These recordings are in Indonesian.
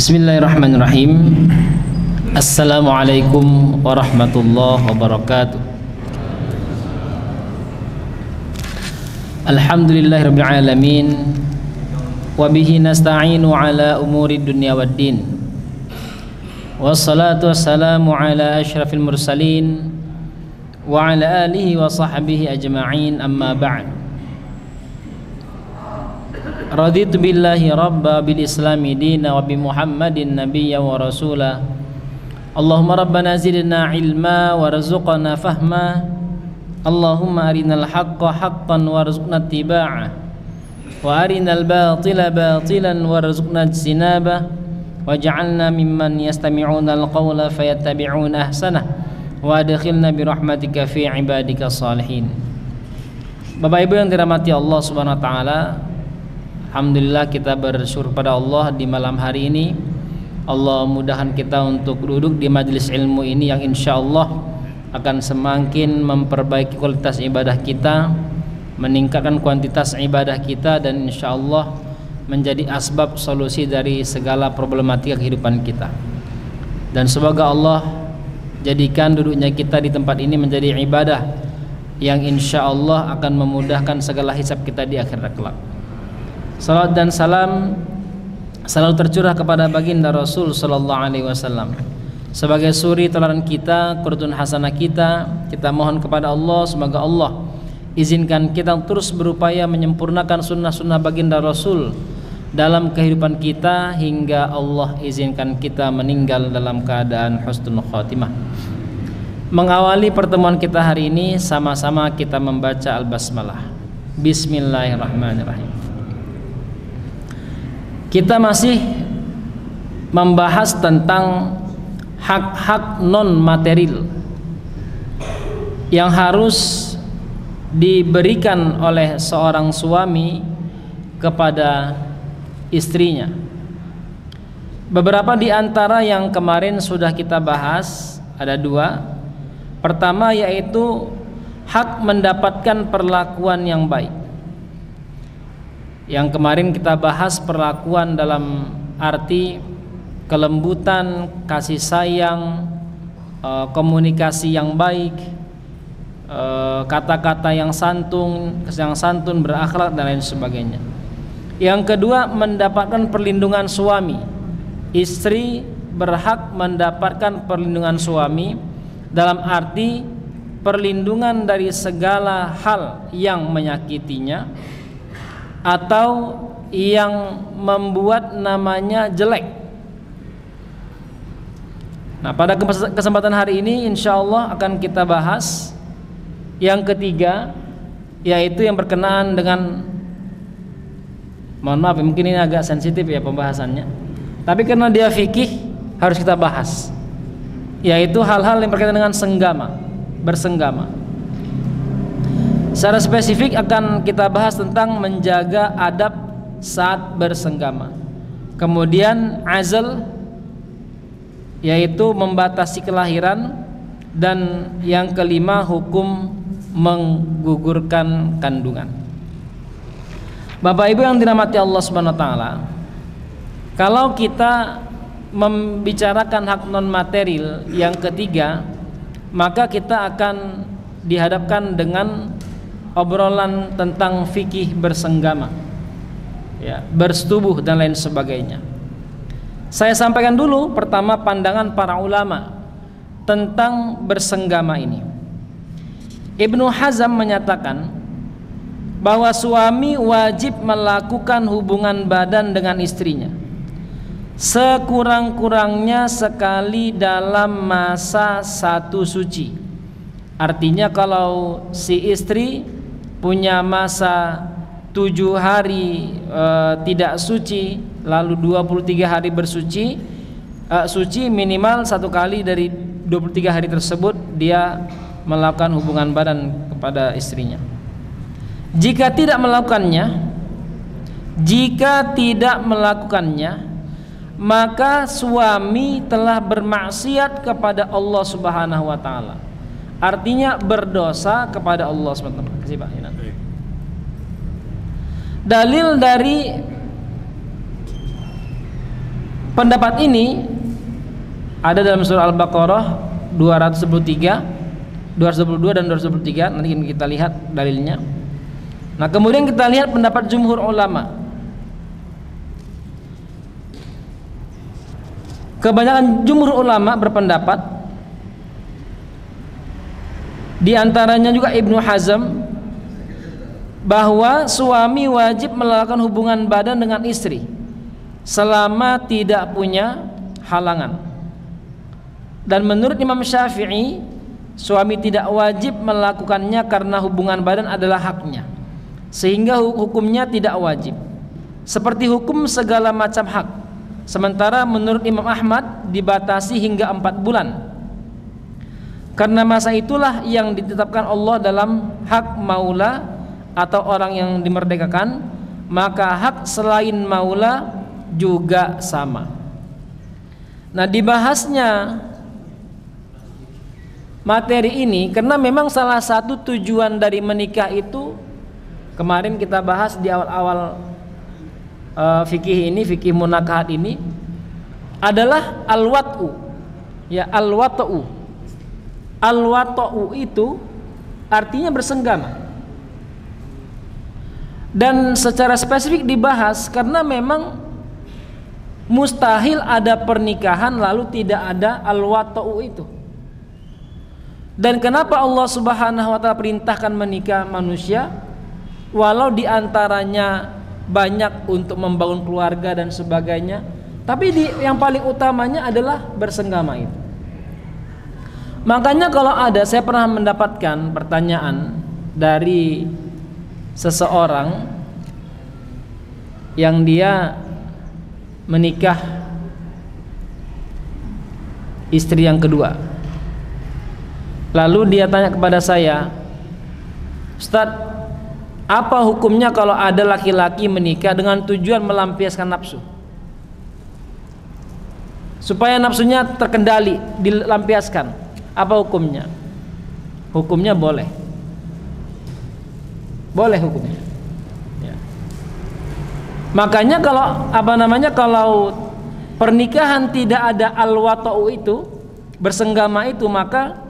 Bismillahirrahmanirrahim. Assalamualaikum warahmatullahi wabarakatuh. Alhamdulillahirabbil alamin wa bihi nasta'inu ala umuri dunya waddin. Wassalatu wassalamu ala asyrafil mursalin wa ala alihi wa sahbihi ajma'in, amma ba'd. Raditu billahi rabba bil islami dina wa bi muhammadin nabiyya wa rasula. Allahumma rabbana zidna ilma warzuqna fahma. Allahumma arinal haqqa haqqan warzuqna ittiba'ah wa arinal batila batilan warzuqna ijtinabah waj'alna mimman yastami'una al-qawla fayattabi'una ahsanah wa adkhilna bi rahmatika fi ibadika salihin. Bapak Ibu yang dirahmati Allah Subhanahu wa taala, alhamdulillah kita bersyukur pada Allah di malam hari ini. Allah mudahkan kita untuk duduk di majelis ilmu ini yang insya Allah akan semakin memperbaiki kualitas ibadah kita, meningkatkan kuantitas ibadah kita, dan insya Allah menjadi asbab solusi dari segala problematika kehidupan kita. Dan semoga Allah jadikan duduknya kita di tempat ini menjadi ibadah yang insya Allah akan memudahkan segala hisab kita di akhirat kelak. Salawat dan salam selalu tercurah kepada baginda Rasul sallallahu alaihi wasallam sebagai suri teladan kita, qudwatun hasanah kita. Kita mohon kepada Allah, semoga Allah izinkan kita terus berupaya menyempurnakan sunnah-sunnah baginda Rasul dalam kehidupan kita hingga Allah izinkan kita meninggal dalam keadaan husnul khatimah. Mengawali pertemuan kita hari ini, sama-sama kita membaca al-basmalah. Bismillahirrahmanirrahim. Kita masih membahas tentang hak-hak non material yang harus diberikan oleh seorang suami kepada istrinya. Beberapa di antara yang kemarin sudah kita bahas ada dua. Pertama yaitu hak mendapatkan perlakuan yang baik. Yang kemarin kita bahas perlakuan dalam arti kelembutan, kasih sayang, komunikasi yang baik, kata-kata yang santun, berakhlak dan lain sebagainya. Yang kedua, mendapatkan perlindungan suami. Istri berhak mendapatkan perlindungan suami dalam arti perlindungan dari segala hal yang menyakitinya atau yang membuat namanya jelek. Nah, pada kesempatan hari ini insya Allah akan kita bahas yang ketiga, yaitu yang berkenaan dengan, mohon maaf mungkin ini agak sensitif ya pembahasannya, tapi karena dia fikih harus kita bahas, yaitu hal-hal yang berkaitan dengan bersenggama. Secara spesifik akan kita bahas tentang menjaga adab saat bersenggama. Kemudian azal, yaitu membatasi kelahiran. Dan yang kelima, hukum menggugurkan kandungan. Bapak Ibu yang dirahmati Allah Subhanahu wa taala, kalau kita membicarakan hak non material yang ketiga, maka kita akan dihadapkan dengan obrolan tentang fikih bersenggama, ya, bersetubuh dan lain sebagainya. Saya sampaikan dulu pertama pandangan para ulama tentang bersenggama ini. Ibnu Hazm menyatakan bahwa suami wajib melakukan hubungan badan dengan istrinya sekurang-kurangnya sekali dalam masa satu suci. Artinya kalau si istri punya masa 7 hari tidak suci, lalu 23 hari bersuci, suci minimal satu kali dari 23 hari tersebut dia melakukan hubungan badan kepada istrinya. Jika tidak melakukannya, maka suami telah bermaksiat kepada Allah Subhanahu wa taala. Artinya berdosa kepada Allah Subhanahu wa taala. Kasih Pak Inan. Dalil dari Pendapat ini ada dalam surah Al-Baqarah 213, 222 dan 223. Nanti kita lihat dalilnya. Nah, kemudian kita lihat pendapat jumhur ulama. Kebanyakan jumhur ulama berpendapat, di antaranya juga Ibnu Hazm, bahwa suami wajib melakukan hubungan badan dengan istri selama tidak punya halangan. Dan menurut Imam Syafi'i, suami tidak wajib melakukannya karena hubungan badan adalah haknya, sehingga hukumnya tidak wajib, seperti hukum segala macam hak. Sementara menurut Imam Ahmad dibatasi hingga 4 bulan, karena masa itulah yang ditetapkan Allah dalam hak maula atau orang yang dimerdekakan, maka hak selain maula juga sama. Nah, dibahasnya materi ini karena memang salah satu tujuan dari menikah itu, kemarin kita bahas di awal-awal fikih ini, fikih munakahat ini adalah al-wat'u. Ya, al-wat'u. Al-wat'u itu artinya bersenggama. Dan secara spesifik dibahas karena memang mustahil ada pernikahan lalu tidak ada al-wat'u itu. Dan kenapa Allah Subhanahu wa taala perintahkan menikah manusia walau diantaranya banyak untuk membangun keluarga dan sebagainya, tapi yang paling utamanya adalah bersenggama itu. Makanya kalau ada, saya pernah mendapatkan pertanyaan dari seseorang yang dia menikah istri yang kedua, lalu dia tanya kepada saya, "Ustadz, apa hukumnya kalau ada laki-laki menikah dengan tujuan melampiaskan nafsu, supaya nafsunya terkendali, dilampiaskan? Apa hukumnya?" Hukumnya boleh. Boleh hukumnya. Ya. Makanya kalau pernikahan tidak ada al-wata'u itu, bersenggama itu, maka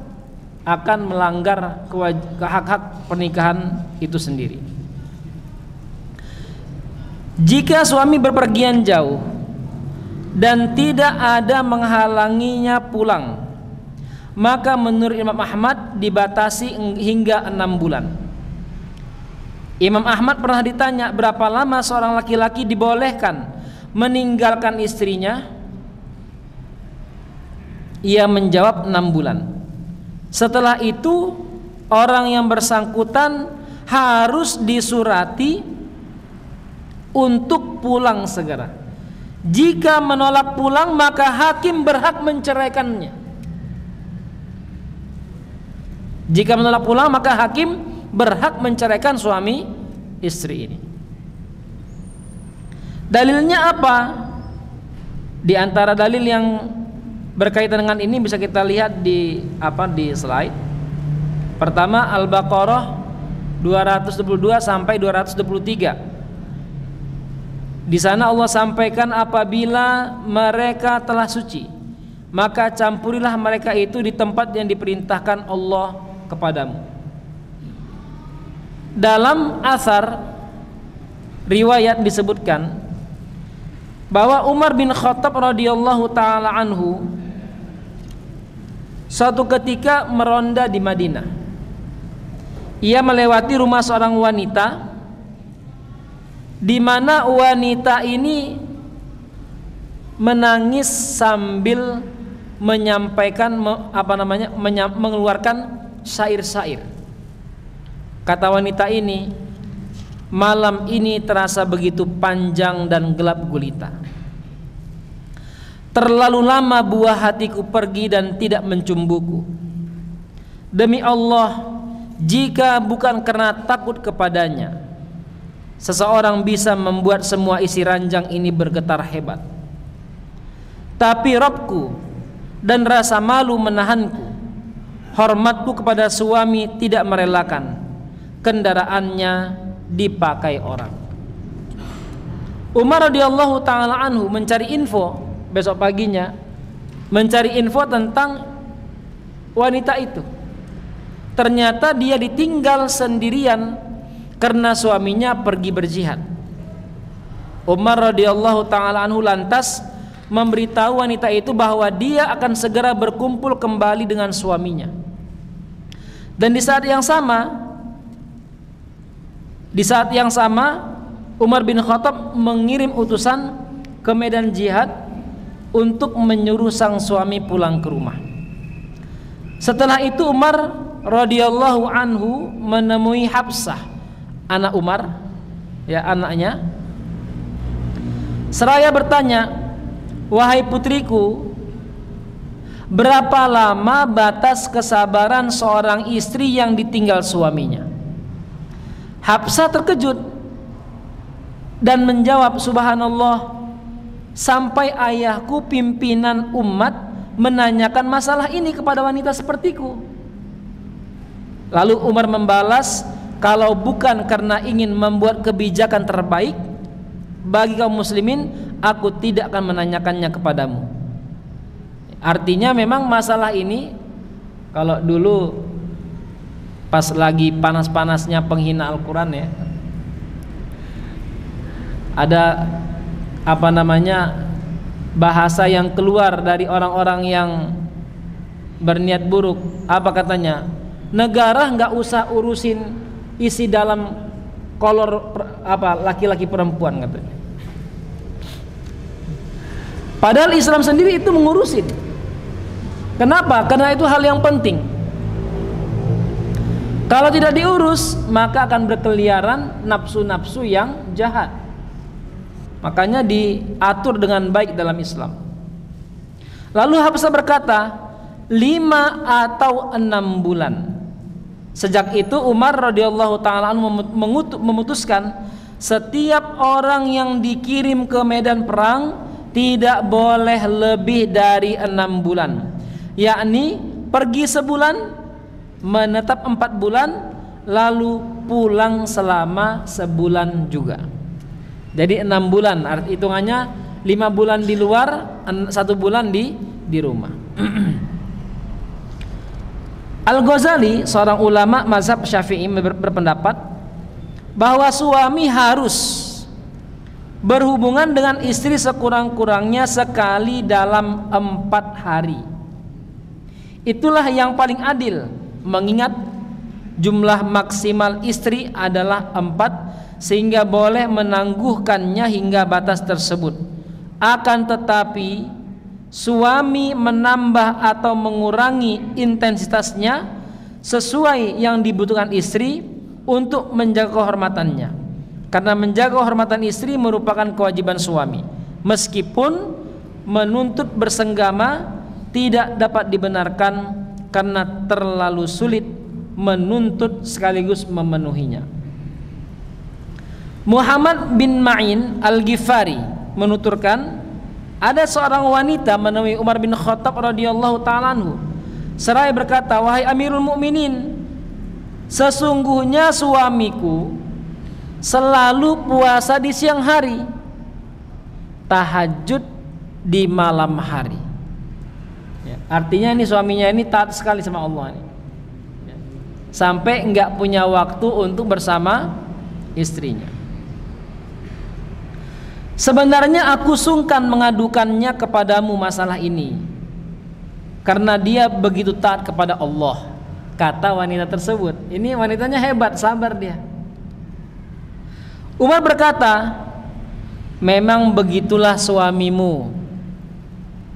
akan melanggar hak-hak pernikahan itu sendiri. Jika suami berpergian jauh dan tidak ada menghalanginya pulang, maka menurut Imam Ahmad dibatasi hingga 6 bulan. Imam Ahmad pernah ditanya berapa lama seorang laki-laki dibolehkan meninggalkan istrinya. Ia menjawab 6 bulan. Setelah itu orang yang bersangkutan harus disurati untuk pulang segera. Jika menolak pulang, maka hakim berhak menceraikannya. Jika menolak pulang, maka hakim berhak menceraikan suami istri ini. Dalilnya apa? Di antara dalil yang berkaitan dengan ini bisa kita lihat di slide. Pertama, Al-Baqarah 222 sampai 223. Di sana Allah sampaikan, apabila mereka telah suci, maka campurilah mereka itu di tempat yang diperintahkan Allah kepadamu. Dalam asar riwayat disebutkan bahwa Umar bin Khattab radhiyallahu taala anhu suatu ketika meronda di Madinah. Ia melewati rumah seorang wanita, di mana wanita ini menangis sambil menyampaikan mengeluarkan syair-syair. Kata wanita ini, malam ini terasa begitu panjang dan gelap gulita. Terlalu lama buah hatiku pergi dan tidak mencumbuku. Demi Allah, jika bukan karena takut kepadanya, seseorang bisa membuat semua isi ranjang ini bergetar hebat. Tapi Rabbku dan rasa malu menahanku. Hormatku kepada suami tidak merelakan kendaraannya dipakai orang. Umar radhiyallahu taala anhu mencari info besok paginya mencari info tentang wanita itu. Ternyata dia ditinggal sendirian karena suaminya pergi berjihad. Umar radhiyallahu ta'ala anhu lantas memberitahu wanita itu bahwa dia akan segera berkumpul kembali dengan suaminya. Dan di saat yang sama Umar bin Khattab mengirim utusan ke medan jihad untuk menyuruh sang suami pulang ke rumah. Setelah itu Umar radhiyallahu anhu menemui Hafsah, anak Umar, ya anaknya. Seraya bertanya, "Wahai putriku, berapa lama batas kesabaran seorang istri yang ditinggal suaminya?" Hafsah terkejut dan menjawab, "Subhanallah, sampai ayahku pimpinan umat menanyakan masalah ini kepada wanita sepertiku." Lalu Umar membalas, "Kalau bukan karena ingin membuat kebijakan terbaik bagi kaum muslimin, aku tidak akan menanyakannya kepadamu." Artinya memang masalah ini, kalau dulu pas lagi panas-panasnya penghina Al-Quran ya, ada bahasa yang keluar dari orang-orang yang berniat buruk. Apa katanya? Negara nggak usah urusin isi dalam kolor laki-laki perempuan katanya. Padahal Islam sendiri itu mengurusin. Kenapa? Karena itu hal yang penting. Kalau tidak diurus, maka akan berkeliaran nafsu-nafsu yang jahat. Makanya diatur dengan baik dalam Islam. Lalu Hafsah berkata, 5 atau 6 bulan. Sejak itu Umar radhiyallahu ta'ala memutuskan setiap orang yang dikirim ke medan perang tidak boleh lebih dari 6 bulan, yakni pergi sebulan, menetap 4 bulan, lalu pulang selama sebulan juga. Jadi 6 bulan, hitungannya 5 bulan di luar, 1 bulan di rumah. Al-Ghazali, seorang ulama mazhab Syafi'i, berpendapat bahwa suami harus berhubungan dengan istri sekurang-kurangnya sekali dalam 4 hari. Itulah yang paling adil, mengingat jumlah maksimal istri adalah 4, sehingga boleh menangguhkannya hingga batas tersebut. Akan tetapi suami menambah atau mengurangi intensitasnya sesuai yang dibutuhkan istri untuk menjaga kehormatannya. Karena menjaga kehormatan istri merupakan kewajiban suami, meskipun menuntut bersenggama tidak dapat dibenarkan karena terlalu sulit menuntut sekaligus memenuhinya. Muhammad bin Ma'in Al-Ghifari menuturkan, ada seorang wanita menemui Umar bin Khattab radhiyallahu ta'ala anhu seraya berkata, "Wahai Amirul Mukminin, sesungguhnya suamiku selalu puasa di siang hari, tahajud di malam hari." Ya, artinya ini suaminya ini taat sekali sama Allah ini. Ya, sampai enggak punya waktu untuk bersama istrinya. "Sebenarnya aku sungkan mengadukannya kepadamu masalah ini, karena dia begitu taat kepada Allah," kata wanita tersebut. Ini wanitanya hebat, sabar dia. Umar berkata, "Memang begitulah suamimu."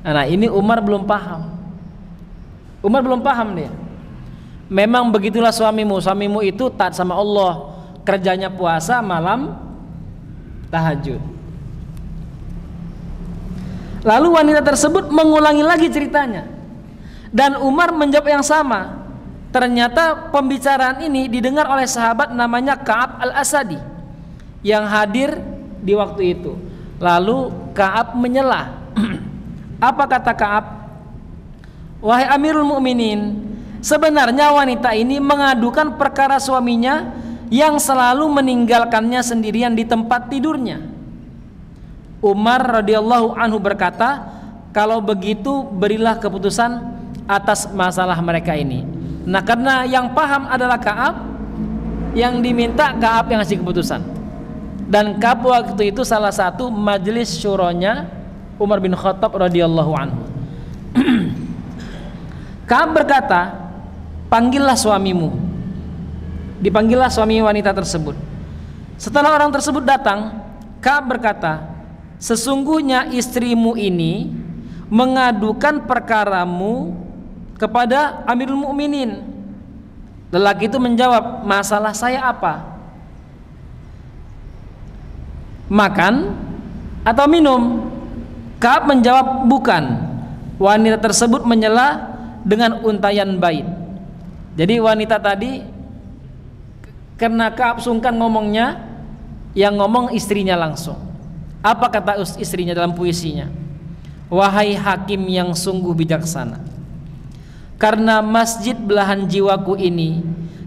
Nah, ini Umar belum paham. Umar belum paham dia. Memang begitulah suamimu. Suamimu itu taat sama Allah, kerjanya puasa, malam tahajud. Lalu wanita tersebut mengulangi lagi ceritanya, dan Umar menjawab yang sama. Ternyata pembicaraan ini didengar oleh sahabat namanya Ka'ab al-Asadi yang hadir di waktu itu. Lalu Ka'ab menyela. Apa kata Ka'ab? "Wahai Amirul Mukminin, sebenarnya wanita ini mengadukan perkara suaminya yang selalu meninggalkannya sendirian di tempat tidurnya." Umar radhiyallahu anhu berkata, kalau begitu berilah keputusan atas masalah mereka ini. Nah, karena yang paham adalah Ka'ab, yang diminta Ka'ab yang ngasih keputusan. Dan Ka'ab waktu itu salah satu majelis syuronya Umar bin Khattab radhiyallahu anhu. Ka'ab berkata, panggillah suamimu. Dipanggillah suami wanita tersebut. Setelah orang tersebut datang, Ka'ab berkata, sesungguhnya istrimu ini mengadukan perkaramu kepada Amirul Mukminin. Lelaki itu menjawab, masalah saya apa? Makan atau minum? Ka'ab menjawab, bukan. Wanita tersebut menyela dengan untayan bait. Jadi wanita tadi, karena Ka'ab sungkan ngomongnya, yang ngomong istrinya langsung. Apa kata istrinya dalam puisinya? Wahai hakim yang sungguh bijaksana, karena masjid belahan jiwaku ini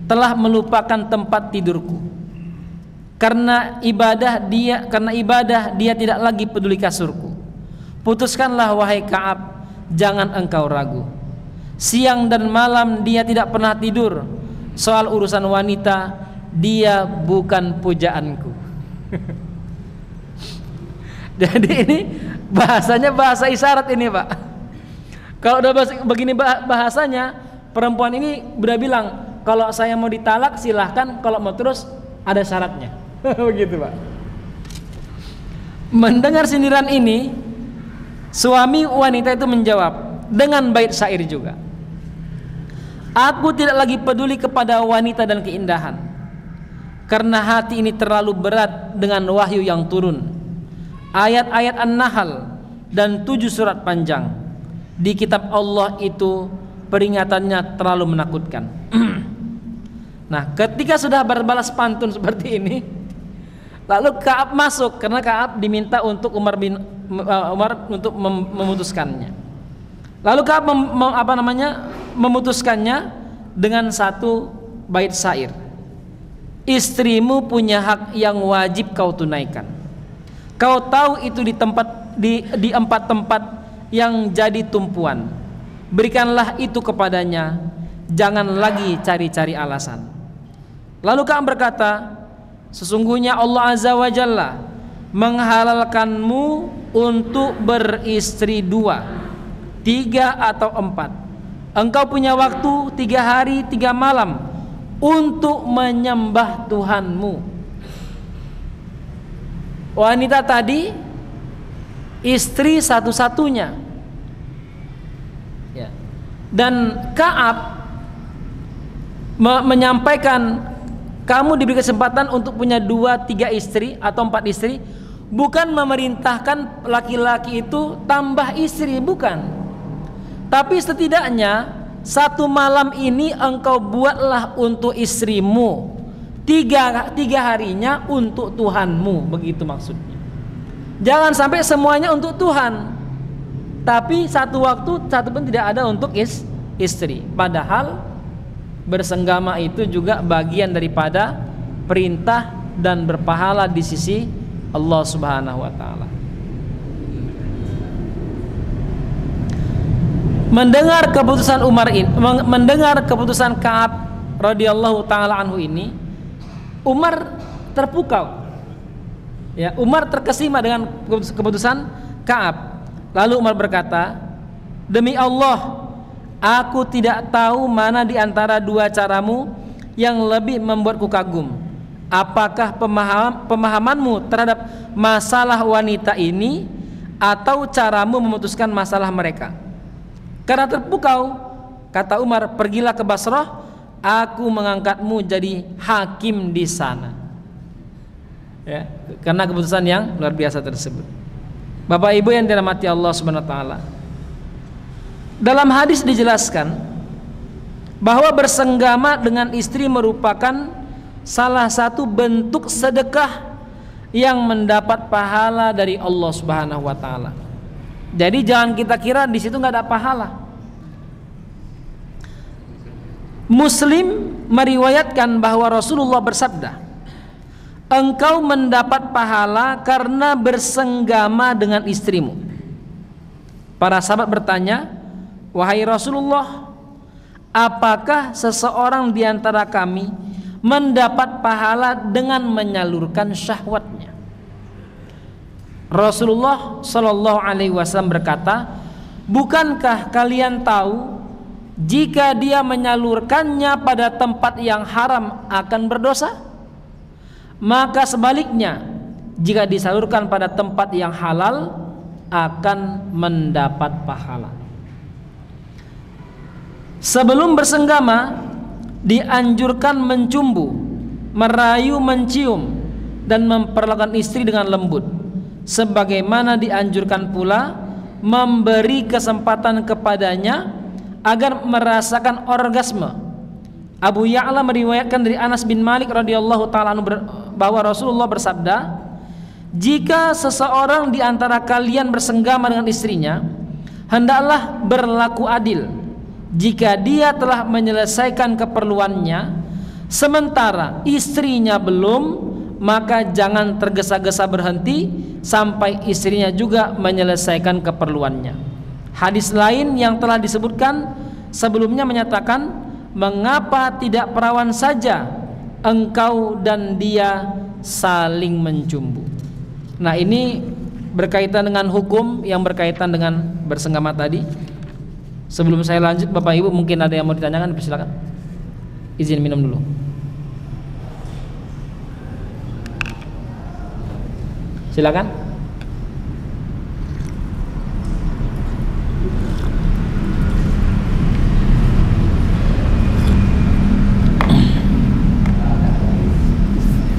telah melupakan tempat tidurku. Karena ibadah dia tidak lagi peduli kasurku. Putuskanlah wahai Ka'ab, jangan engkau ragu. Siang dan malam dia tidak pernah tidur. Soal urusan wanita, dia bukan pujaanku. Jadi ini bahasanya bahasa isyarat ini, Pak. Kalau udah begini bahasanya, perempuan ini udah bilang, kalau saya mau ditalak silahkan, kalau mau terus ada syaratnya. Begitu, Pak. Mendengar sindiran ini, suami wanita itu menjawab dengan bait syair juga. Aku tidak lagi peduli kepada wanita dan keindahan, karena hati ini terlalu berat dengan wahyu yang turun. Ayat-ayat An-Nahl dan 7 surat panjang di kitab Allah itu peringatannya terlalu menakutkan. Nah, ketika sudah berbalas pantun seperti ini, lalu Ka'ab masuk, karena Ka'ab diminta untuk Umar untuk memutuskannya. Lalu Ka'ab memutuskannya dengan satu bait syair. Istrimu punya hak yang wajib kau tunaikan. Kau tahu itu di empat tempat yang jadi tumpuan. Berikanlah itu kepadanya, jangan lagi cari-cari alasan. Lalu Ka'ab berkata, sesungguhnya Allah Azza wa Jalla menghalalkanmu untuk beristri 2, 3 atau 4. Engkau punya waktu 3 hari 3 malam untuk menyembah Tuhanmu. Wanita tadi istri satu-satunya, ya. Dan Ka'ab menyampaikan, kamu diberi kesempatan untuk punya 2, 3 istri atau 4 istri, bukan memerintahkan laki-laki itu tambah istri, bukan. Tapi setidaknya 1 malam ini engkau buatlah untuk istrimu, 3 harinya untuk Tuhanmu, begitu maksudnya. Jangan sampai semuanya untuk Tuhan, tapi satu waktu satu pun tidak ada untuk istri. Padahal bersenggama itu juga bagian daripada perintah dan berpahala di sisi Allah Subhanahu wa taala. Mendengar keputusan mendengar keputusan Ka'ab radhiyallahu taala anhu ini, Umar terpukau. Ya, Umar terkesima dengan keputusan Ka'ab. Lalu Umar berkata, demi Allah, aku tidak tahu mana di antara 2 caramu yang lebih membuatku kagum. Apakah pemahamanmu terhadap masalah wanita ini, atau caramu memutuskan masalah mereka? Karena terpukau, kata Umar, pergilah ke Basrah, aku mengangkatmu jadi hakim di sana. Ya, karena keputusan yang luar biasa tersebut. Bapak Ibu yang dirahmati Allah Subhanahu wa taala, dalam hadis dijelaskan bahwa bersenggama dengan istri merupakan salah satu bentuk sedekah yang mendapat pahala dari Allah Subhanahu wa taala. Jadi jangan kita kira di situ nggak ada pahala. Muslim meriwayatkan bahwa Rasulullah bersabda, engkau mendapat pahala karena bersenggama dengan istrimu. Para sahabat bertanya, "Wahai Rasulullah, apakah seseorang di antara kami mendapat pahala dengan menyalurkan syahwatnya?" Rasulullah Shallallahu Alaihi Wasallam berkata, "Bukankah kalian tahu jika dia menyalurkannya pada tempat yang haram akan berdosa? Maka sebaliknya, jika disalurkan pada tempat yang halal akan mendapat pahala." Sebelum bersenggama dianjurkan mencumbu, merayu, mencium dan memperlakukan istri dengan lembut, sebagaimana dianjurkan pula memberi kesempatan kepadanya agar merasakan orgasme. Abu Ya'la meriwayatkan dari Anas bin Malik radhiyallahu taala anhu bahwa Rasulullah bersabda, "Jika seseorang di antara kalian bersenggama dengan istrinya, hendaklah berlaku adil. Jika dia telah menyelesaikan keperluannya sementara istrinya belum, maka jangan tergesa-gesa berhenti sampai istrinya juga menyelesaikan keperluannya." Hadis lain yang telah disebutkan sebelumnya menyatakan, "Mengapa tidak perawan saja engkau dan dia saling mencumbu?" Nah, ini berkaitan dengan hukum yang berkaitan dengan bersenggama tadi. Sebelum saya lanjut, Bapak Ibu mungkin ada yang mau ditanyakan, silakan. Izin minum dulu. Silakan.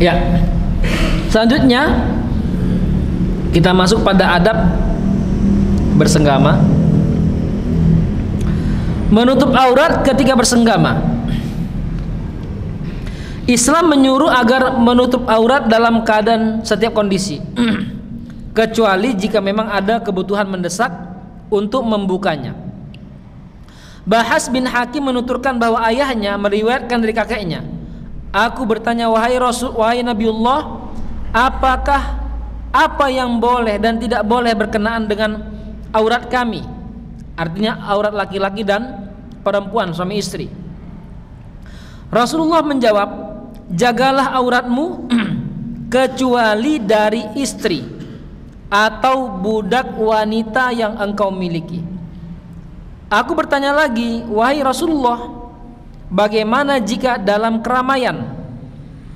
Ya. Selanjutnya kita masuk pada adab bersenggama. Menutup aurat ketika bersenggama. Islam menyuruh agar menutup aurat dalam keadaan setiap kondisi, kecuali jika memang ada kebutuhan mendesak untuk membukanya. Bahas bin Hakim menuturkan bahwa ayahnya meriwayatkan dari kakeknya, "Aku bertanya, wahai Nabiullah, apakah apa yang boleh dan tidak boleh berkenaan dengan aurat kami?" Artinya aurat laki-laki dan perempuan, suami istri. Rasulullah menjawab, "Jagalah auratmu kecuali dari istri atau budak wanita yang engkau miliki." Aku bertanya lagi, "Wahai Rasulullah, bagaimana jika dalam keramaian?"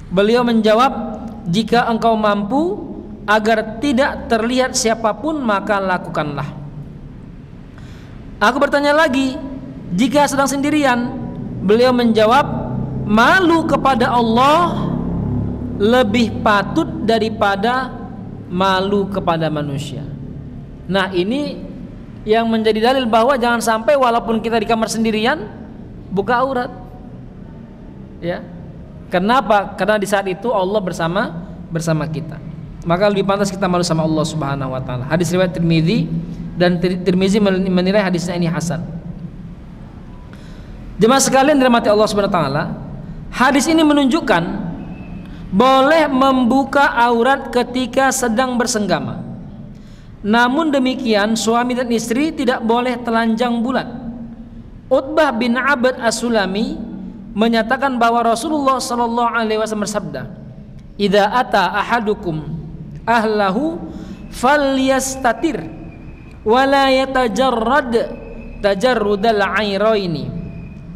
Beliau menjawab, "Jika engkau mampu agar tidak terlihat siapapun, maka lakukanlah." Aku bertanya lagi, "Jika sedang sendirian?" Beliau menjawab, "Malu kepada Allah lebih patut daripada malu kepada manusia." Nah, ini yang menjadi dalil bahwa jangan sampai walaupun kita di kamar sendirian buka aurat. Ya. Kenapa? Karena di saat itu Allah bersama kita. Maka lebih pantas kita malu sama Allah Subhanahu wa taala. Hadis riwayat Tirmizi, dan Tirmizi menilai hadisnya ini hasan. Jemaah sekalian dirahmati Allah Subhanahu wa taala, hadis ini menunjukkan boleh membuka aurat ketika sedang bersenggama. Namun demikian, suami dan istri tidak boleh telanjang bulat. Utbah bin Abd As-Sulami menyatakan bahwa Rasulullah sallallahu alaihi wasallam bersabda, "Idza ata ahadukum ahlahu falyastatir wa la yatajarrad tajarrudal airaini."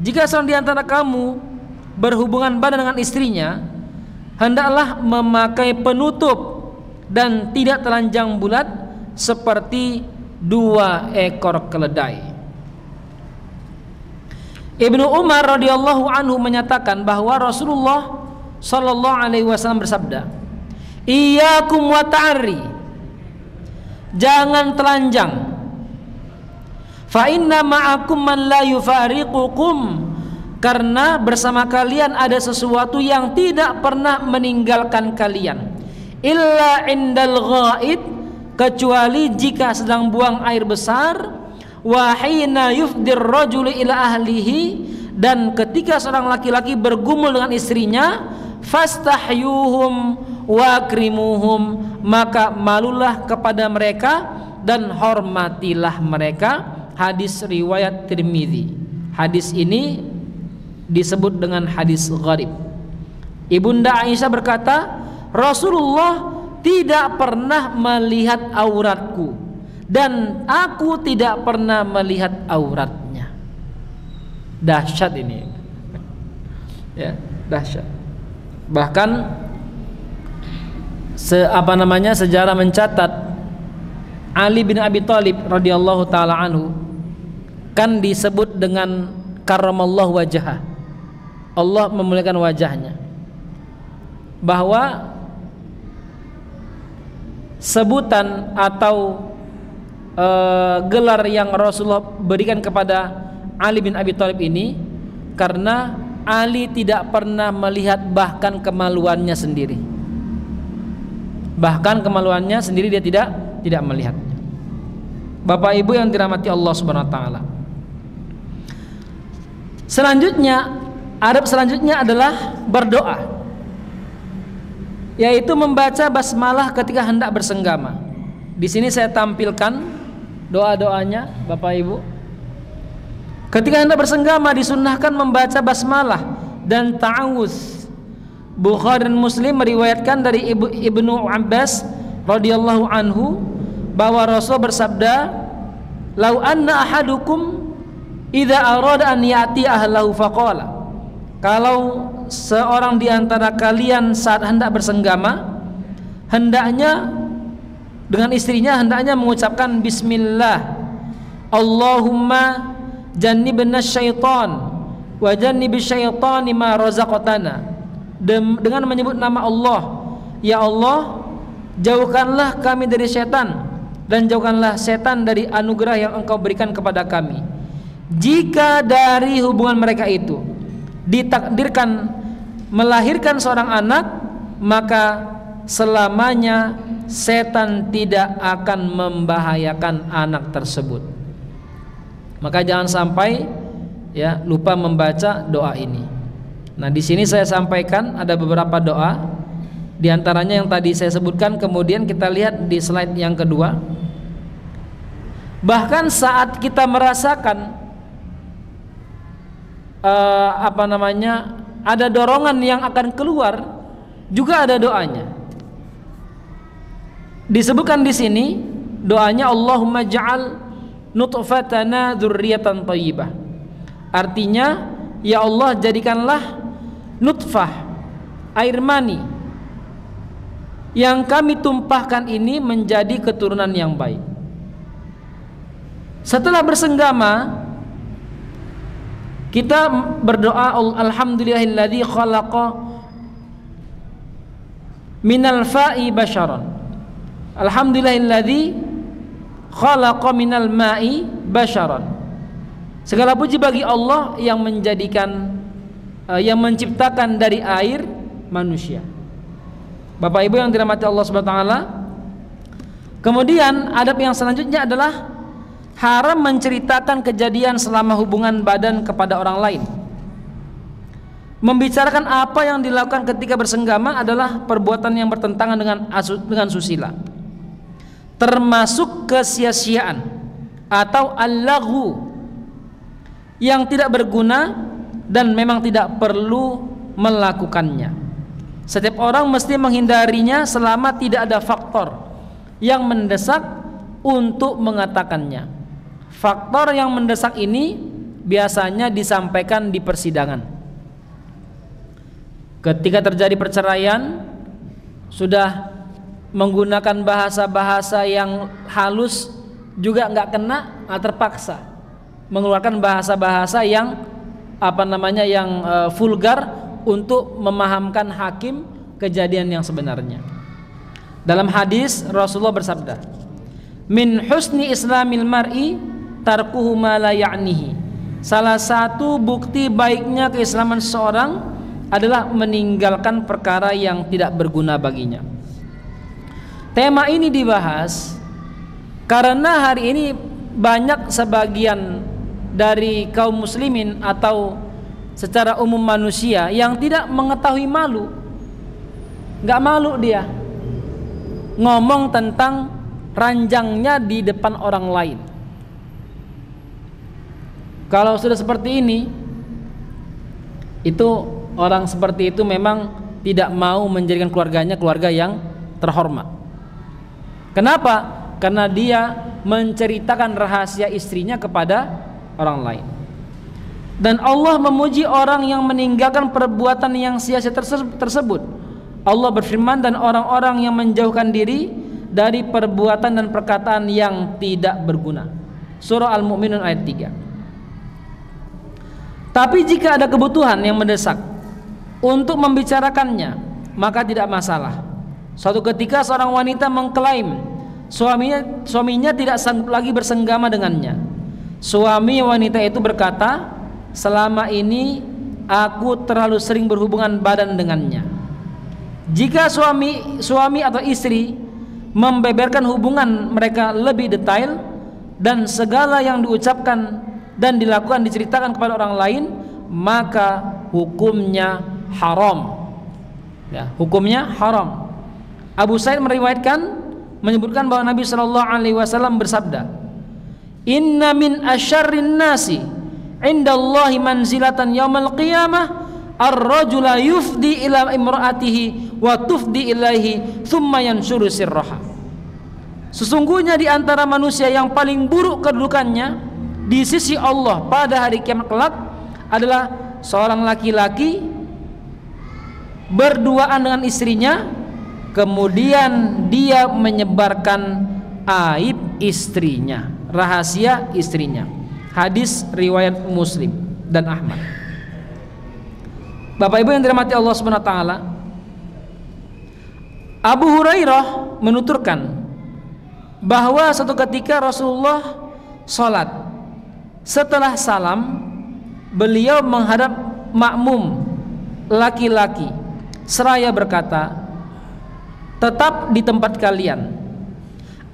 Jika seorang di antara kamu berhubungan badan dengan istrinya, hendaklah memakai penutup dan tidak telanjang bulat seperti dua ekor keledai. Ibnu Umar radhiyallahu anhu menyatakan bahwa Rasulullah sallallahu alaihi wasallam bersabda, "Iyyakum wa ta'arri." Jangan telanjang. Fa inna ma'akum man la yufariqukum. Karena bersama kalian ada sesuatu yang tidak pernah meninggalkan kalian. Illa indal ghaid, kecuali jika sedang buang air besar. Wa hina yufdir rajulu ila ahlihi, dan ketika seorang laki-laki bergumul dengan istrinya. Fastahyuhum wa akrimuhum, maka malulah kepada mereka dan hormatilah mereka. Hadis riwayat Tirmidzi. Hadis ini disebut dengan hadis gharib. Ibunda Aisyah berkata, Rasulullah tidak pernah melihat auratku dan aku tidak pernah melihat auratnya. Dahsyat ini. Ya, dahsyat. Bahkan sejarah mencatat Ali bin Abi Thalib radhiyallahu taala anhu kan disebut dengan karramallahu wajhah. Allah memuliakan wajahnya. Bahwa sebutan atau gelar yang Rasulullah berikan kepada Ali bin Abi Thalib ini karena Ali tidak pernah melihat bahkan kemaluannya sendiri. Bahkan kemaluannya sendiri dia tidak melihatnya. Bapak Ibu yang dirahmati Allah Subhanahu wa taala. Selanjutnya, adab selanjutnya adalah berdoa, yaitu membaca basmalah ketika hendak bersenggama. Di sini saya tampilkan doa-doanya, Bapak Ibu. Ketika hendak bersenggama disunnahkan membaca basmalah dan ta'awudz. Bukhari dan Muslim meriwayatkan dari Ibnu Abbas radhiyallahu anhu bahwa Rasul bersabda, "Lau anna ahadukum idza arada an ya'ti ahlahu faqala." Kalau seorang di antara kalian saat hendak bersenggama, hendaknya dengan istrinya hendaknya mengucapkan bismillah, Allahumma jannibna syaitan wa jannibish syaitani ma razaqtana. Dengan menyebut nama Allah, ya Allah, jauhkanlah kami dari setan dan jauhkanlah setan dari anugerah yang Engkau berikan kepada kami. Jika dari hubungan mereka itu ditakdirkan melahirkan seorang anak, maka selamanya setan tidak akan membahayakan anak tersebut. Maka jangan sampai ya lupa membaca doa ini. Nah, di sini saya sampaikan ada beberapa doa, di antaranya yang tadi saya sebutkan. Kemudian kita lihat di slide yang kedua. Bahkan saat kita merasakan ada dorongan yang akan keluar, juga ada doanya. Disebutkan di sini doanya, Allahumma ja'al nutfatana dzurriyyatan thayyibah. Artinya, ya Allah, jadikanlah nutfah, air mani yang kami tumpahkan ini menjadi keturunan yang baik. Setelah bersenggama, kita berdoa, alhamdulillahilladzi khalaqa minal fa'i basharan. Alhamdulillahilladzi khalaqa minal ma'i basharan. Segala puji bagi Allah yang menjadikan yang menciptakan dari air manusia. Bapak Ibu yang dirahmati Allah Subhanahu wa taala. Kemudian adab yang selanjutnya adalah haram menceritakan kejadian selama hubungan badan kepada orang lain. Membicarakan apa yang dilakukan ketika bersenggama adalah perbuatan yang bertentangan dengan susila, termasuk kesia-siaan atau al-laghu yang tidak berguna dan memang tidak perlu melakukannya. Setiap orang mesti menghindarinya selama tidak ada faktor yang mendesak untuk mengatakannya. Faktor yang mendesak ini biasanya disampaikan di persidangan. Ketika terjadi perceraian, sudah menggunakan bahasa-bahasa yang halus juga nggak kena, terpaksa mengeluarkan bahasa-bahasa yang vulgar untuk memahamkan hakim kejadian yang sebenarnya. Dalam hadis Rasulullah bersabda, min husni islamil mar'i tarkuhu ma la ya'nihi. Salah satu bukti baiknya keislaman seseorang adalah meninggalkan perkara yang tidak berguna baginya. Tema ini dibahas karena hari ini banyak sebagian dari kaum muslimin atau secara umum manusia yang tidak mengetahui malu. Nggak malu dia ngomong tentang ranjangnya di depan orang lain. Kalau sudah seperti ini, itu orang seperti itu memang tidak mau menjadikan keluarganya keluarga yang terhormat. Kenapa? Karena dia menceritakan rahasia istrinya kepada orang lain. Dan Allah memuji orang yang meninggalkan perbuatan yang sia-sia tersebut. Allah berfirman, dan orang-orang yang menjauhkan diri dari perbuatan dan perkataan yang tidak berguna. Surah Al-Mu'minun ayat 3. Tapi jika ada kebutuhan yang mendesak untuk membicarakannya, maka tidak masalah. Suatu ketika seorang wanita mengklaim suaminya tidak sanggup lagi bersenggama dengannya. Suami wanita itu berkata, selama ini aku terlalu sering berhubungan badan dengannya. Jika suami atau istri membeberkan hubungan mereka lebih detail, dan segala yang diucapkan dan dilakukan diceritakan kepada orang lain, maka hukumnya haram. Ya, hukumnya haram. Abu Sa'id menyebutkan bahwa Nabi sallallahu alaihi wasallam bersabda, "Inna min asyarrin nasi indallahi manzilatan yaumil qiyamah ar-rajula yufdi ila imra'atihi wa tufdi ilaihi thumma yanshuru sirraha." Sesungguhnya di antara manusia yang paling buruk kedudukannya di sisi Allah pada hari kiamat kelak adalah seorang laki-laki berduaan dengan istrinya, kemudian dia menyebarkan aib istrinya, rahasia istrinya. Hadis riwayat Muslim dan Ahmad. Bapak Ibu yang dirahmati Allah Subhanahu wa taala, Abu Hurairah menuturkan bahwa suatu ketika Rasulullah sholat. Setelah salam, beliau menghadap makmum laki-laki seraya berkata, "Tetap di tempat kalian.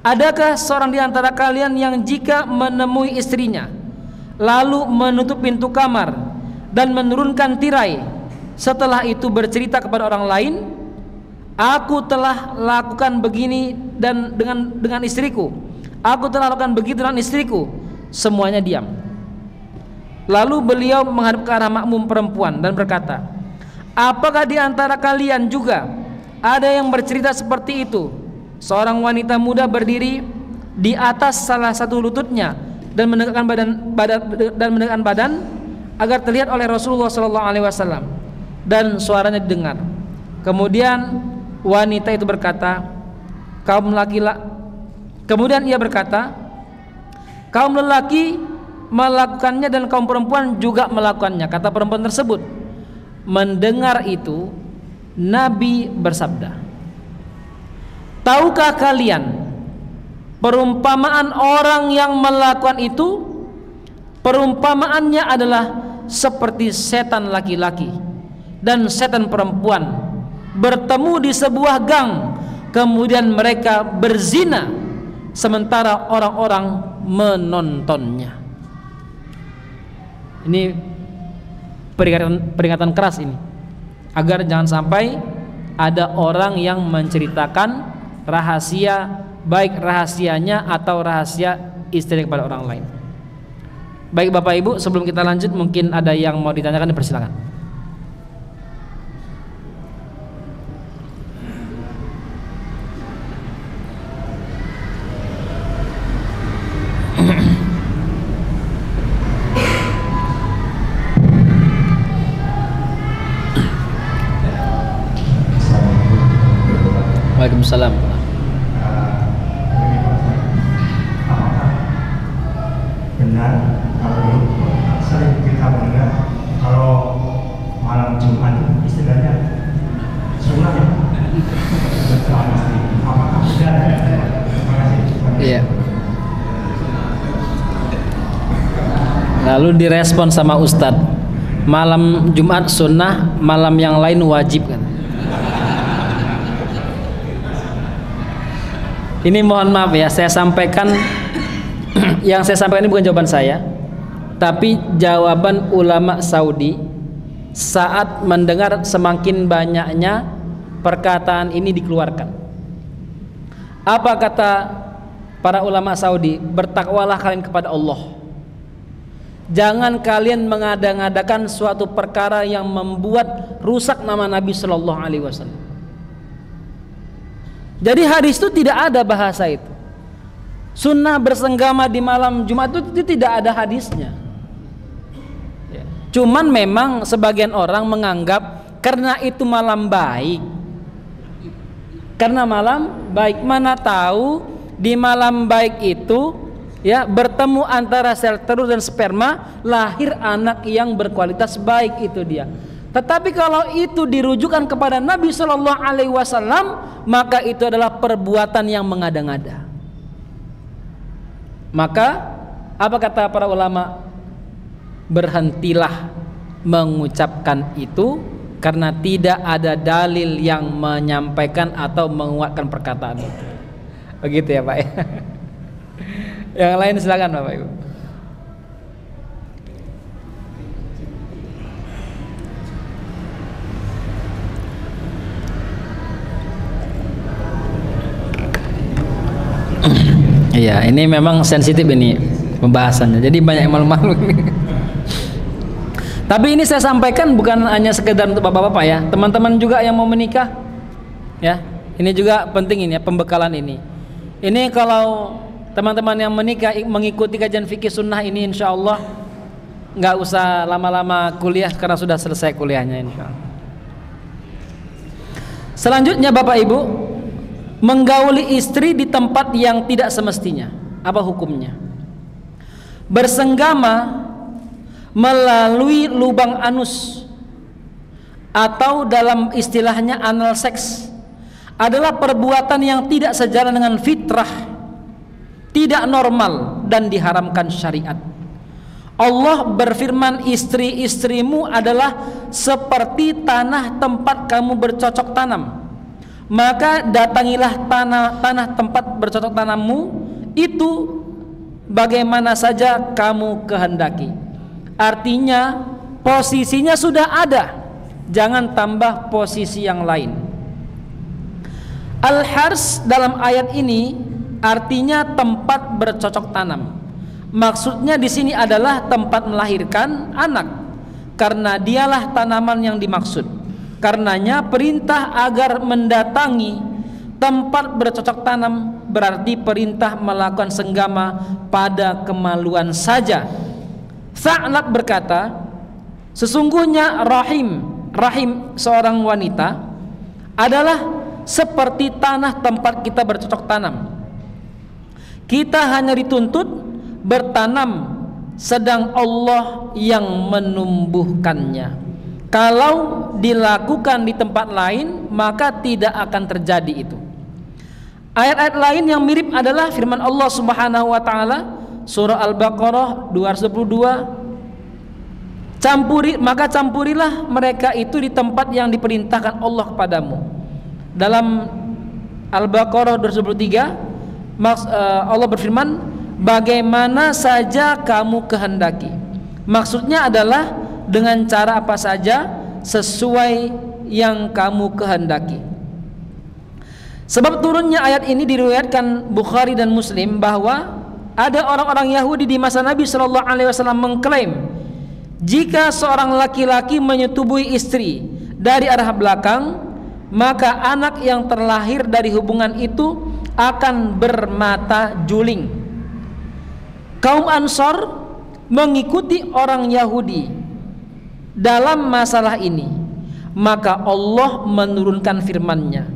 Adakah seorang di antara kalian yang jika menemui istrinya lalu menutup pintu kamar dan menurunkan tirai, setelah itu bercerita kepada orang lain, aku telah lakukan begini dan dengan istriku. Aku telah lakukan begitu dengan istriku." Semuanya diam. Lalu beliau menghadap ke arah makmum perempuan dan berkata, "Apakah di antara kalian juga ada yang bercerita seperti itu?" Seorang wanita muda berdiri di atas salah satu lututnya dan menegakkan badan agar terlihat oleh Rasulullah SAW, dan suaranya didengar. Kemudian wanita itu berkata, kemudian ia berkata, "Kaum lelaki melakukannya dan kaum perempuan juga melakukannya." Kata perempuan tersebut. Mendengar itu, Nabi bersabda, "Tahukah kalian perumpamaan orang yang melakukan itu? Perumpamaannya adalah seperti setan laki-laki dan setan perempuan bertemu di sebuah gang, kemudian mereka berzina sementara orang-orang menontonnya." Ini peringatan keras ini, agar jangan sampai ada orang yang menceritakan rahasia, baik rahasianya atau rahasia istri kepada orang lain. Baik Bapak Ibu, sebelum kita lanjut mungkin ada yang mau ditanyakan, dipersilakan. Waalaikumsalam. Benar kalau sering kita mendengar kalau malam Jumat istilahnya sunnah ya. Apakah benar? Terima kasih. Iya. Lalu direspon sama Ustadz, malam Jumat sunnah, malam yang lain wajib kan? Ini mohon maaf ya, saya sampaikan yang saya sampaikan ini bukan jawaban saya, tapi jawaban ulama Saudi saat mendengar semakin banyaknya perkataan ini dikeluarkan. Apa kata para ulama Saudi, bertakwalah kalian kepada Allah. Jangan kalian mengada-ngadakan suatu perkara yang membuat rusak nama Nabi Shallallahu Alaihi Wasallam. Jadi hadis itu tidak ada bahasa itu. Sunnah bersenggama di malam Jumat itu tidak ada hadisnya. Cuman memang sebagian orang menganggap karena itu malam baik. Karena malam baik, mana tahu di malam baik itu ya bertemu antara sel telur dan sperma, lahir anak yang berkualitas baik, itu dia. Tetapi kalau itu dirujukan kepada Nabi Shallallahu Alaihi Wasallam, maka itu adalah perbuatan yang mengada-ngada. Maka apa kata para ulama? Berhentilah mengucapkan itu, karena tidak ada dalil yang menyampaikan atau menguatkan perkataan itu. Begitu ya Pak. Yang lain silakan Bapak Ibu. Iya, ini memang sensitif ini pembahasannya. Jadi banyak yang malu-malu ini. Tapi ini saya sampaikan bukan hanya sekedar untuk bapak-bapak ya, teman-teman juga yang mau menikah ya. Ini juga penting ini ya, pembekalan ini. Ini kalau teman-teman yang menikah mengikuti kajian fikih sunnah ini, insya Allah nggak usah lama-lama kuliah karena sudah selesai kuliahnya insya Allah. Selanjutnya Bapak Ibu, menggauli istri di tempat yang tidak semestinya, apa hukumnya? Bersenggama melalui lubang anus atau dalam istilahnya anal seks adalah perbuatan yang tidak sejalan dengan fitrah, tidak normal dan diharamkan syariat. Allah berfirman, istri-istrimu adalah seperti tanah tempat kamu bercocok tanam. Maka datangilah tanah tempat bercocok tanammu itu bagaimana saja kamu kehendaki. Artinya posisinya sudah ada, jangan tambah posisi yang lain. Al-hars dalam ayat ini artinya tempat bercocok tanam. Maksudnya di sini adalah tempat melahirkan anak, karena dialah tanaman yang dimaksud. Karenanya perintah agar mendatangi tempat bercocok tanam berarti perintah melakukan senggama pada kemaluan saja. Sa'lab berkata, sesungguhnya rahim seorang wanita adalah seperti tanah tempat kita bercocok tanam. Kita hanya dituntut bertanam, sedang Allah yang menumbuhkannya. Kalau dilakukan di tempat lain, maka tidak akan terjadi itu. Ayat-ayat lain yang mirip adalah firman Allah Subhanahu wa taala surah Al-Baqarah 222, maka campurilah mereka itu di tempat yang diperintahkan Allah kepadamu. Dalam Al-Baqarah 223 Allah berfirman, bagaimana saja kamu kehendaki. Maksudnya adalah dengan cara apa saja sesuai yang kamu kehendaki. Sebab turunnya ayat ini diriwayatkan Bukhari dan Muslim bahwa ada orang-orang Yahudi di masa Nabi Shallallahu Alaihi Wasallam mengklaim jika seorang laki-laki menyetubuhi istri dari arah belakang, maka anak yang terlahir dari hubungan itu akan bermata juling. Kaum Ansor mengikuti orang Yahudi dalam masalah ini, maka Allah menurunkan firman-Nya,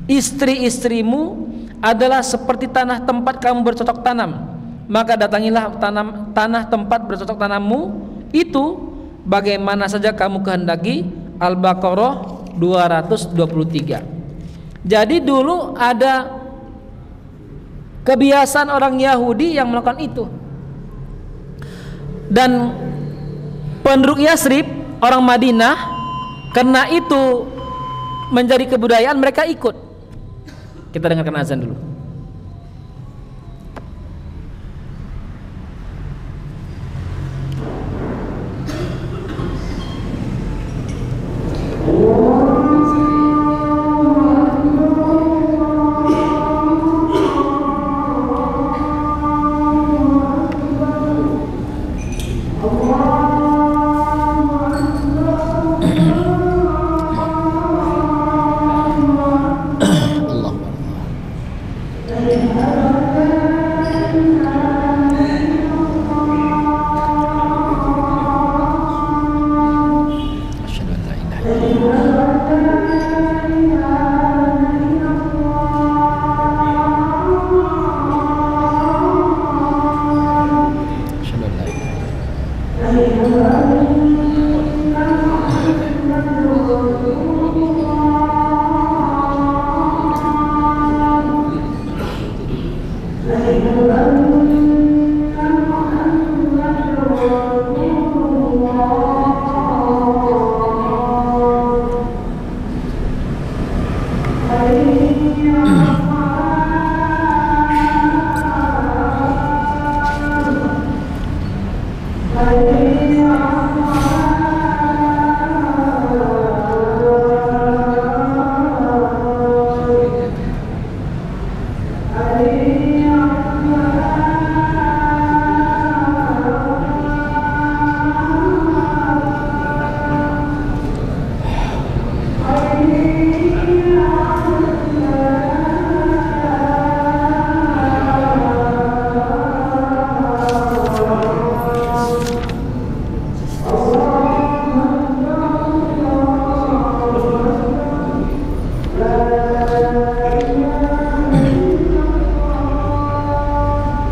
istri-istrimu adalah seperti tanah tempat kamu bercocok tanam, maka datangilah tanah tempat bercocok tanammu itu bagaimana saja kamu kehendaki. Al-Baqarah 223. Jadi dulu ada kebiasaan orang Yahudi yang melakukan itu, dan penduduk Yasrib, orang Madinah, karena itu menjadi kebudayaan, mereka ikut. Kita dengarkan azan dulu.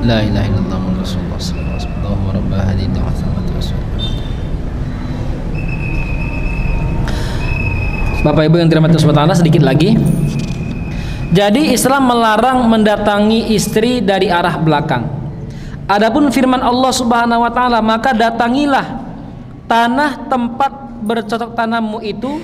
La ilaha illallah Muhammadur Rasulullah sallallahu alaihi wasallam. Allahumma rabb hadhihi ad-da'wati wa as-salat. Bapak Ibu yang dirahmati Allah Subhanahu wa taala, sedikit lagi. Jadi Islam melarang mendatangi istri dari arah belakang. Adapun firman Allah Subhanahu wa taala, maka datangilah tanah tempat bercocok tanammu itu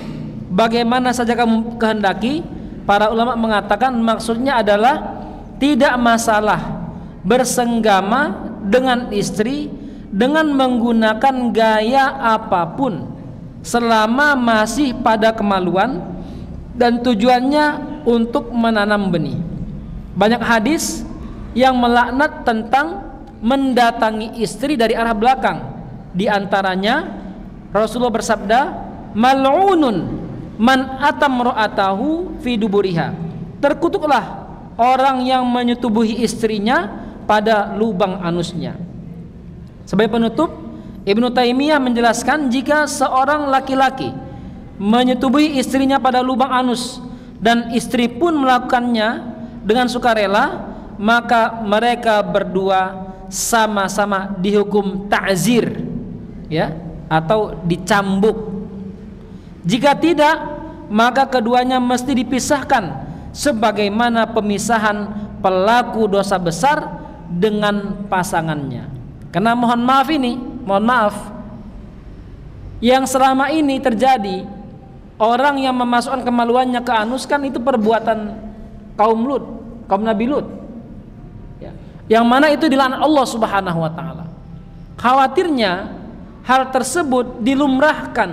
bagaimana saja kamu kehendaki. Para ulama mengatakan maksudnya adalah tidak masalah bersenggama dengan istri dengan menggunakan gaya apapun selama masih pada kemaluan dan tujuannya untuk menanam benih. Banyak hadis yang melaknat tentang mendatangi istri dari arah belakang. Di antaranya Rasulullah bersabda, mal'unun man atam ra'atahu fi duburiha. Terkutuklah orang yang menyetubuhi istrinya pada lubang anusnya. Sebagai penutup, Ibnu Taimiyah menjelaskan jika seorang laki-laki menyetubuhi istrinya pada lubang anus dan istri pun melakukannya dengan sukarela, maka mereka berdua sama-sama dihukum ta'zir, ya, atau dicambuk. Jika tidak, maka keduanya mesti dipisahkan sebagaimana pemisahan pelaku dosa besar dengan pasangannya. Karena mohon maaf, yang selama ini terjadi, orang yang memasukkan kemaluannya ke anus kan itu perbuatan kaum Lut, kaum Nabi Lut, ya, yang mana itu dilaknat Allah Subhanahu wa taala. Khawatirnya hal tersebut dilumrahkan,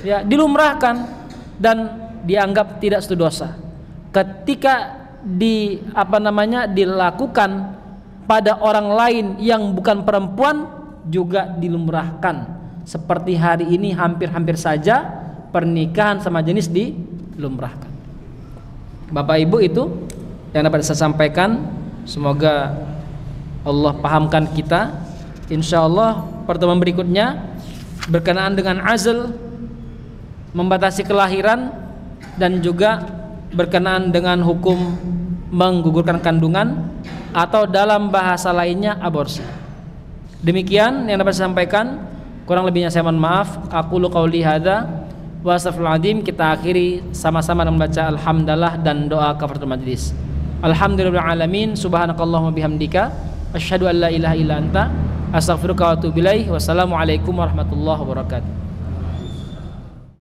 ya, dilumrahkan dan dianggap tidak satu dosa. Ketika dilakukan pada orang lain yang bukan perempuan juga dilumrahkan. Seperti hari ini hampir-hampir saja pernikahan sama jenis dilumrahkan. Bapak Ibu, itu yang dapat saya sampaikan. Semoga Allah pahamkan kita. Insya Allah pertemuan berikutnya berkenaan dengan azl, membatasi kelahiran, dan juga berkenaan dengan hukum menggugurkan kandungan atau dalam bahasa lainnya aborsi. Demikian yang dapat saya sampaikan, kurang lebihnya saya mohon maaf. Aqulu qauli hadza wa astaghfirul azim. Kita akhiri sama-sama dengan membaca alhamdulillah dan doa kafaratul majlis. Alhamdulillahil alamin, subhanakallahumma bihamdika asyhadu an la ilaha illa anta astaghfiruka wa atubu ilaik. Wassalamualaikum warahmatullahi wabarakatuh.